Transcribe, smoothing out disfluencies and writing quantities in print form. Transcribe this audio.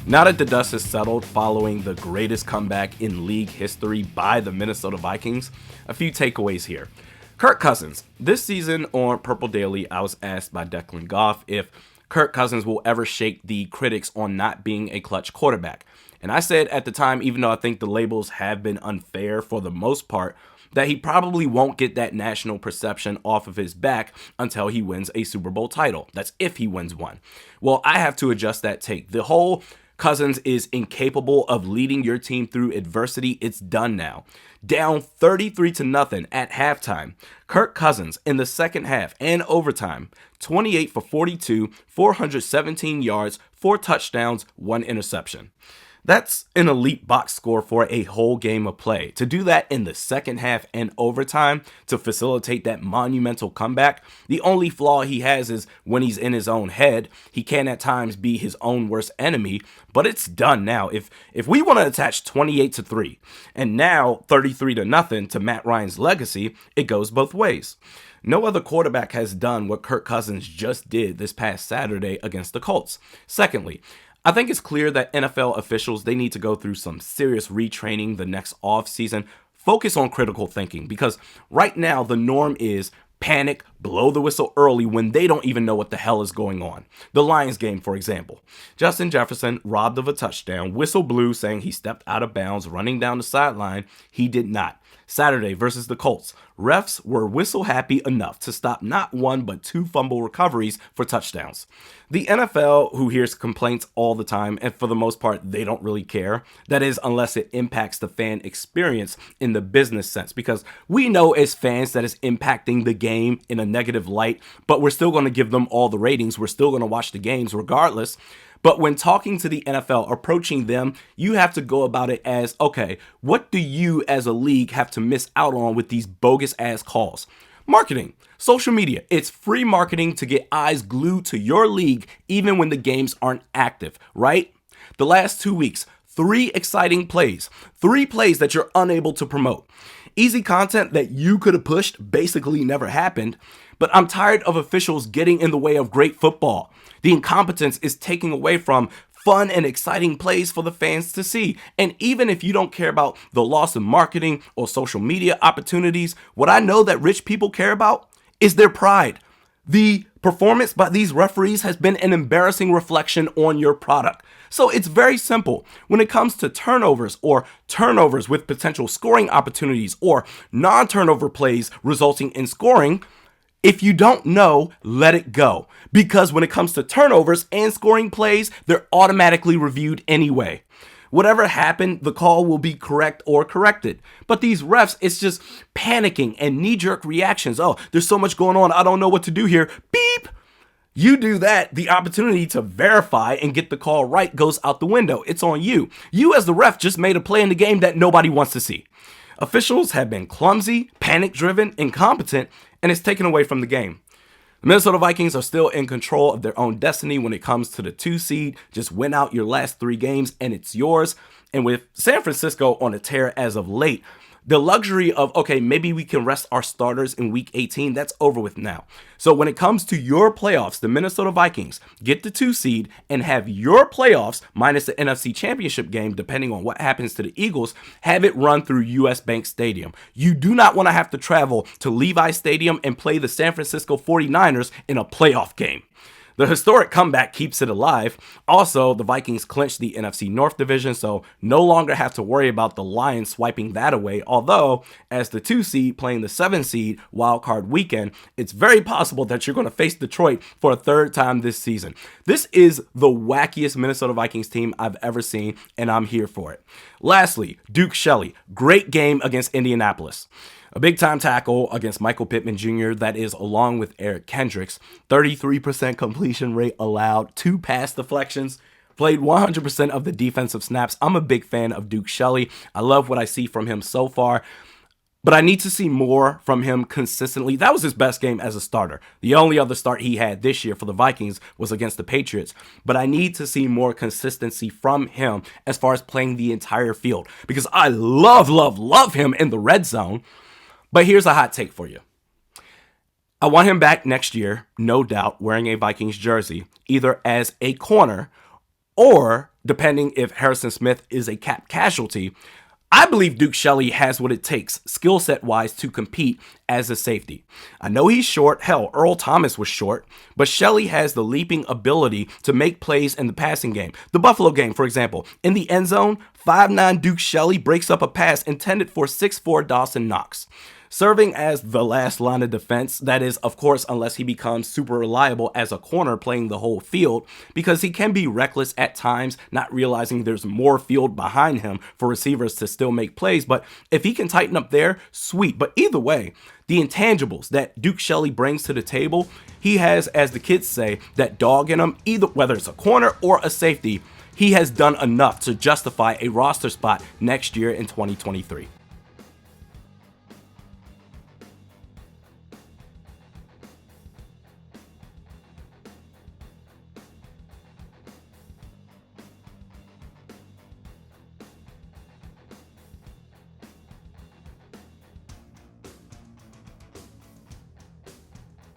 Now that the dust has settled following the greatest comeback in league history by the Minnesota Vikings, a few takeaways here. Kirk Cousins. This season on Purple Daily, I was asked by Declan Goff if Kirk Cousins will ever shake the critics on not being a clutch quarterback. And I said at the time, even though I think the labels have been unfair for the most part, that he probably won't get that national perception off of his back until he wins a Super Bowl title. That's if he wins one. Well, I have to adjust that take. The whole Cousins is incapable of leading your team through adversity. It's done now. Down 33-0 at halftime. Kirk Cousins in the second half and overtime, 28 for 42, 417 yards, 4 touchdowns, 1 interception. That's an elite box score for a whole game of play. To do that in the second half and overtime to facilitate that monumental comeback, the only flaw he has is when he's in his own head. He can at times be his own worst enemy, but it's done now. If we want to attach 28-3 and now 33-0 to Matt Ryan's legacy, it goes both ways. No other quarterback has done what Kirk Cousins just did this past Saturday against the Colts. Secondly, I think it's clear that NFL officials, they need to go through some serious retraining the next offseason. Focus on critical thinking, because right now the norm is panic, blow the whistle early when they don't even know what the hell is going on. The Lions game, for example. Justin Jefferson robbed of a touchdown, whistle blew saying he stepped out of bounds running down the sideline. He did not. Saturday versus the Colts, refs were whistle happy enough to stop not one but 2 fumble recoveries for touchdowns. The NFL, who hears complaints all the time, and for the most part, they don't really care. That is, unless it impacts the fan experience in the business sense, because we know as fans that it's impacting the game in a negative light, but we're still going to give them all the ratings. We're still going to watch the games regardless. But when talking to the NFL, approaching them, you have to go about it as, okay, what do you as a league have to miss out on with these bogus ass calls? Marketing, social media, it's free marketing to get eyes glued to your league even when the games aren't active, right? The last 2 weeks, 3 exciting plays, 3 plays that you're unable to promote. Easy content that you could have pushed basically never happened, but I'm tired of officials getting in the way of great football. The incompetence is taking away from fun and exciting plays for the fans to see. And even if you don't care about the loss of marketing or social media opportunities, what I know that rich people care about is their pride. The performance by these referees has been an embarrassing reflection on your product. So it's very simple. When it comes to turnovers or turnovers with potential scoring opportunities or non-turnover plays resulting in scoring, if you don't know, let it go. Because when it comes to turnovers and scoring plays, they're automatically reviewed anyway. Whatever happened, the call will be correct or corrected. But these refs, it's just panicking and knee-jerk reactions. Oh, there's so much going on. I don't know what to do here. Beep. You do that, the opportunity to verify and get the call right goes out the window. It's on you. You as the ref just made a play in the game that nobody wants to see. Officials have been clumsy, panic-driven, incompetent, and it's taken away from the game. The Minnesota Vikings are still in control of their own destiny when it comes to the 2 seed. Just win out your last 3 games and it's yours. And with San Francisco on a tear as of late, the luxury of, okay, maybe we can rest our starters in week 18, that's over with now. So when it comes to your playoffs, the Minnesota Vikings get the 2 seed and have your playoffs minus the NFC Championship game, depending on what happens to the Eagles, have it run through US Bank Stadium. You do not want to have to travel to Levi Stadium and play the San Francisco 49ers in a playoff game. The historic comeback keeps it alive. Also, the Vikings clinched the NFC North division, so no longer have to worry about the Lions swiping that away. Although, as the 2 seed playing the 7 seed wildcard weekend, it's very possible that you're going to face Detroit for a 3rd time this season. This is the wackiest Minnesota Vikings team I've ever seen, and I'm here for it. Lastly, Duke Shelley. Great game against Indianapolis. A big-time tackle against Michael Pittman Jr. that is along with Eric Kendricks. 33% completion rate allowed, 2 pass deflections, played 100% of the defensive snaps. I'm a big fan of Duke Shelley. I love what I see from him so far, but I need to see more from him consistently. That was his best game as a starter. The only other start he had this year for the Vikings was against the Patriots, but I need to see more consistency from him as far as playing the entire field, because I love him in the red zone. But here's a hot take for you. I want him back next year, no doubt, wearing a Vikings jersey, either as a corner or depending if Harrison Smith is a cap casualty. I believe Duke Shelley has what it takes, skill set wise, to compete as a safety. I know he's short. Hell, Earl Thomas was short, but Shelley has the leaping ability to make plays in the passing game. The Buffalo game, for example, in the end zone, 5'9" Duke Shelley breaks up a pass intended for 6'4" Dawson Knox. Serving as the last line of defense, that is, of course, unless he becomes super reliable as a corner playing the whole field, because he can be reckless at times, not realizing there's more field behind him for receivers to still make plays. But if he can tighten up there, sweet. But either way, the intangibles that Duke Shelley brings to the table, he has, as the kids say, that dog in him, either whether it's a corner or a safety. He has done enough to justify a roster spot next year in 2023.